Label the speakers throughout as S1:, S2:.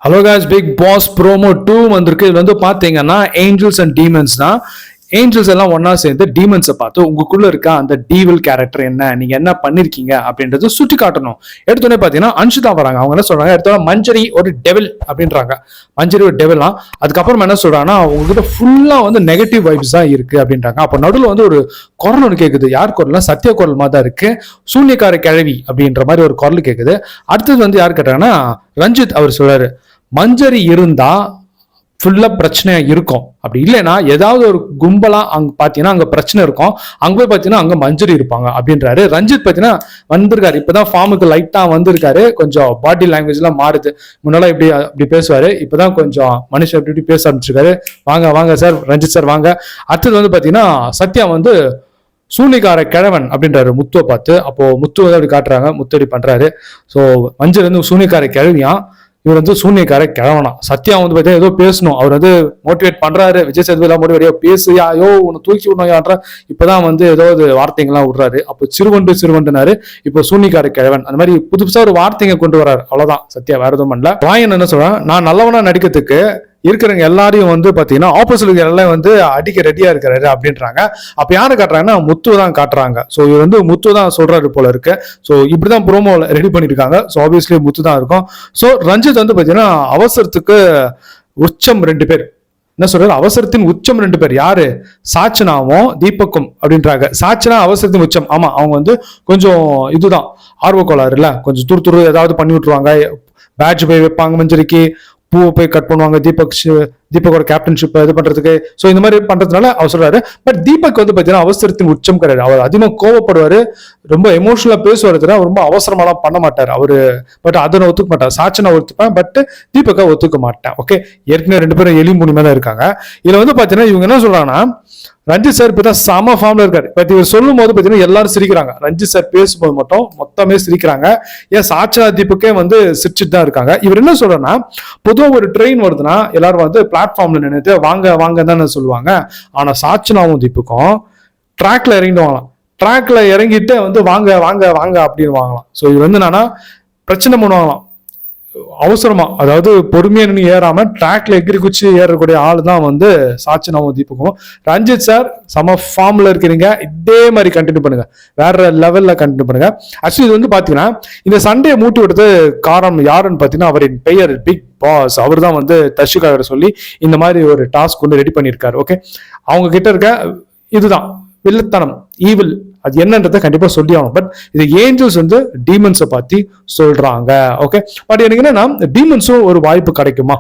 S1: Hello guys, big boss promo 2 வந்திருக்கு. இதுல வந்து பாத்தீங்கன்னா ஏஞ்சல்ஸ் அண்ட் டீமன்ஸ் தான். ஏஞ்சல்ஸ் எல்லாம் ஒன்னா சேர்ந்து டீமன்ஸை பார்த்து உங்களுக்குள்ள இருக்க அந்த டீவில் கேரக்டர் என்ன, நீங்க என்ன பண்ணிருக்கீங்க அப்படின்றது சுட்டி காட்டணும். எடுத்தோடனே பாத்தீங்கன்னா அன்ஷிதா வராங்க. அவங்க என்ன சொல்றாங்க, எடுத்தோட மஞ்சரி ஒரு டெவில் அப்படின்றாங்க. மஞ்சரி ஒரு டெவிலாம். அதுக்கப்புறம் என்ன சொல்றாங்கன்னா, உங்ககிட்ட ஃபுல்லா வந்து நெகட்டிவ் வைப்ஸ் தான் இருக்கு அப்படின்றாங்க. அப்போ நடுவில் வந்து ஒரு குரல் ஒன்று கேட்குது. யார் குரல்னா சத்திய குரல் மாதிரி தான் இருக்கு. சூன்யக்கார கிழவி அப்படின்ற மாதிரி ஒரு குரல் கேட்குது. அடுத்தது வந்து யார் கேட்டாங்கன்னா ரஞ்சித். அவர் சொல்றாரு, மஞ்சரி இருந்தா ஃபுல்லா பிரச்சனையா இருக்கும், அப்படி இல்லைன்னா ஏதாவது ஒரு கும்பலா அங்க பாத்தீங்கன்னா அங்க பிரச்சனை இருக்கும், அங்க போய் பாத்தீங்கன்னா அங்க மஞ்சரி இருப்பாங்க அப்படின்றாரு. ரஞ்சித் பாத்தீங்கன்னா வந்திருக்காரு, இப்பதான் ஃபார்முக்கு லைட்டா வந்திருக்காரு. கொஞ்சம் பாடி லாங்குவேஜ் எல்லாம் மாறுது. முன்னால இப்படி பேசுவாரு, இப்பதான் கொஞ்சம் மனுஷன் இப்படி பேச ஆரம்பிச்சிருக்காரு. வாங்க வாங்க சார், ரஞ்சித் சார் வாங்க. அடுத்தது வந்து பாத்தீங்கன்னா சத்யா வந்து சூனிகார கிழவன் அப்படின்றாரு முத்துவை பார்த்து. அப்போ முத்து வந்து அப்படி காட்டுறாங்க, முத்து அப்படி பண்றாரு. ஸோ மஞ்சள் வந்து சூனிகார கிழவியா, இவர் வந்து சூன்யக்கார கிழவனா. சத்யா வந்து பார்த்தீங்கன்னா ஏதோ பேசணும், அவர் வந்து மோட்டிவேட் பண்றாரு. விஜய் சேதுபதி மோட்டிவேட், பேசுயா, யோ உன்னை தூக்கி விடணும்ன்ற இப்பதான் வந்து ஏதாவது வார்த்தைங்கெல்லாம் விடுறாரு. அப்போ சிறுவண்டுனாரு, இப்போ சூன்யக்கார கிழவன். அந்த மாதிரி புதுசா ஒரு வார்த்தைங்க கொண்டு வர்றாரு. அவ்வளவுதான் சத்யா, வேற எதுவும் பண்ணல. ராயன் என்ன சொல்றான், நான் நல்லவனா நடிக்கிறதுக்கு இருக்கிறவங்க எல்லாரையும் வந்து பாத்தீங்கன்னா ஆப்போசிட் எல்லாம் வந்து அடிக்க ரெடியா இருக்கிறாரு அப்படின்றாங்க. அப்ப யாரு காட்டுறாங்கன்னா முத்து தான் காட்டுறாங்க. ஸோ இவர் வந்து முத்து தான் சொல்றாரு போல இருக்கு. ஸோ இப்படிதான் ப்ரோமோ ரெடி பண்ணிருக்காங்க. ஸோ ஆப்வியஸ்லி முத்து தான் இருக்கும். ஸோ ரஞ்சித் வந்து பாத்தீங்கன்னா அவசரத்துக்கு உச்சம் 2 பேர். என்ன சொல்றாரு, அவசரத்தின் உச்சம் 2 பேர். யாரு? சாச்சனாவும் தீபக்கும் அப்படின்றாங்க. சாச்சனா அவசரத்தின் உச்சம். ஆமா, அவங்க வந்து கொஞ்சம் இதுதான் ஆர்வக்கோளாறு இல்ல, கொஞ்சம் துரு ஏதாவது பண்ணி விட்டுருவாங்க. பேட்ச் போய் வைப்பாங்க, மஞ்சரிக்கு பூவை போய் கட் பண்ணுவாங்க, தீபக்கோட கேப்டன்ஷிப் இது பண்றதுக்கு. ஸோ இந்த மாதிரி பண்றதுனால அவர் சொல்றாரு. பட் தீபக் வந்து பாத்தீங்கன்னா அவசரத்தின் உச்சம் கிடையாது. அவர் அதிகமாக கோவப்படுவாரு, ரொம்ப எமோஷனலா பேசுவாரு, ரொம்ப அவசரமாலாம் பண்ண மாட்டார் அவரு. பட் அதை நான் ஒத்துக்க மாட்டார். சாட்சனை ஒத்துப்பேன், பட் தீபக்கா ஒத்துக்க மாட்டேன். ஓகே, ஏற்கனவே 2 பேரும் எலி மூணு தான் இருக்காங்க. இதுல வந்து பாத்தீங்கன்னா இவங்க என்ன சொல்றாங்கன்னா, ரஞ்சித் சார் இப்பதான் சம ஃபார்ம்ல இருக்காரு. பட் இவர் சொல்லும் போது பாத்தீங்கன்னா எல்லாரும் சிரிக்கிறாங்க. ரஞ்சித் சார் பேசும்போது மட்டும் மொத்தமே சிரிக்கிறாங்க. ஏன் சாட்சனா தீபக்கே வந்து சிரிச்சுட்டு தான் இருக்காங்க. இவர் என்ன சொல்றேன்னா, பொதுவாக ஒரு ட்ரெயின் வருதுன்னா எல்லாரும் வந்து பிளாட்ஃபார்ம்ல நின்றுட்டு வாங்க வாங்க தானே சொல்லுவாங்க. ஆனா சாட்சனாவும் தீபக்கும் ட்ராக்ல இறங்கிடுவாங்களாம். ட்ராக்ல இறங்கிட்டு வந்து வாங்க வாங்க வாங்க அப்படின்னு வாங்கலாம். ஸோ இவர் வந்து என்னன்னா பிரச்சனை பண்ணுவாங்களாம் அவசரமா, அதாவது பொறுமையா நின்று ஏறாம ட்ராக்ல எகிரி குச்சி ஏறக்கூடிய ஆள் தான் வந்து சாட்சனாவும் தீபக்கும். ரஞ்சித் சார் சம ஃபார்ம்ல இருக்கிறீங்க, இதே மாதிரி கண்டினியூ பண்ணுங்க, வேற லெவல்ல கண்டினியூ பண்ணுங்க. ஆக்சுவலி இது வந்து பாத்தீங்கன்னா இந்த சண்டையை மூட்டி விடுறது காரணம் யாருன்னு பாத்தீங்கன்னா அவரின் பெயர் பிக் பாஸ். அவர் தான் வந்து தர்ஷிகாவை சொல்லி இந்த மாதிரி ஒரு டாஸ்க் வந்து ரெடி பண்ணியிருக்காரு. ஓகே, அவங்க கிட்ட இருக்க இதுதான் வில்லத்தனம், ஈவில், அது என்னன்றதை கண்டிப்பா சொல்லி ஆகணும். பட் இது ஏஞ்சல்ஸ் வந்து டீமன்ஸை பத்தி சொல்றாங்க. ஓகே, பட் எனக்கு என்னன்னா டீமன்ஸும் ஒரு வாய்ப்பு கிடைக்குமா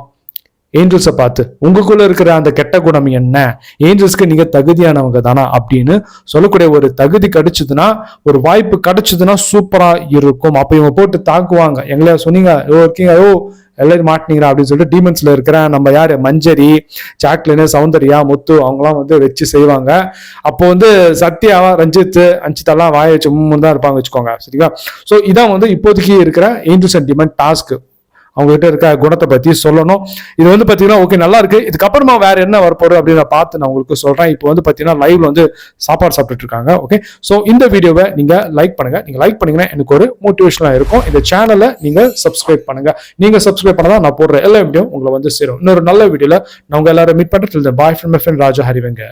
S1: ஏஞ்சல்ஸை பார்த்து, உங்களுக்குள்ள இருக்கிற அந்த கெட்ட குணம் என்ன, ஏஞ்சல்ஸ்க்கு நீங்க தகுதியானவங்க தானா அப்படின்னு சொல்லக்கூடிய ஒரு தகுதி கிடைச்சதுன்னா, ஒரு வாய்ப்பு கிடைச்சதுன்னா சூப்பரா இருக்கும். அப்ப இவங்க போட்டு தாக்குவாங்க, எங்களையா சொன்னீங்க இருக்கீங்க, எல்லாரும் மாட்டினீங்களா அப்படின்னு சொல்லிட்டு டீமன்ஸ்ல இருக்கிற நம்ம யாரு, மஞ்சரி, சாக்லின், சௌந்தர்யா, முத்து அவங்கலாம் வந்து வச்சு செய்வாங்க. அப்போ வந்து சத்யாவா, ரஞ்சித், அஞ்சிதெல்லாம் வாய வச்சு தான் இருப்பாங்க வச்சுக்கோங்க. சரிங்களா? ஸோ இதான் வந்து இப்போதைக்கு இருக்கிற ஏஞ்சல்ஸ் அண்ட் டீமன் டாஸ்க். அவங்க கிட்ட இருக்க குணத்தை பத்தி சொல்லணும். இது வந்து பாத்தீங்கன்னா ஓகே, நல்லா இருக்கு. இதுக்கப்புறமா வேற என்ன வரப்போகுது அப்படின்னு நான் பார்த்து நான் உங்களுக்கு சொல்றேன். இப்போ வந்து பாத்தீங்கன்னா லைவ்ல வந்து சாப்பாடு சாப்பிட்டுட்டு இருக்காங்க. ஓகே, ஸோ இந்த வீடியோவை நீங்க லைக் பண்ணுங்க. நீங்க லைக் பண்ணீங்கன்னா எனக்கு ஒரு மோட்டிவேஷனா இருக்கும். இந்த சேனலை நீங்க சப்ஸ்கிரைப் பண்ணுங்க. நீங்க சப்ஸ்கிரைப் பண்ணா நான் போடுற எல்லா வீடியோ உங்களை வந்து சேரும். இன்னொரு நல்ல வீடியோல நான் உங்க எல்லாரும் மீட் பண்றேன். Bye from my friend Raja ஹரிவங்க.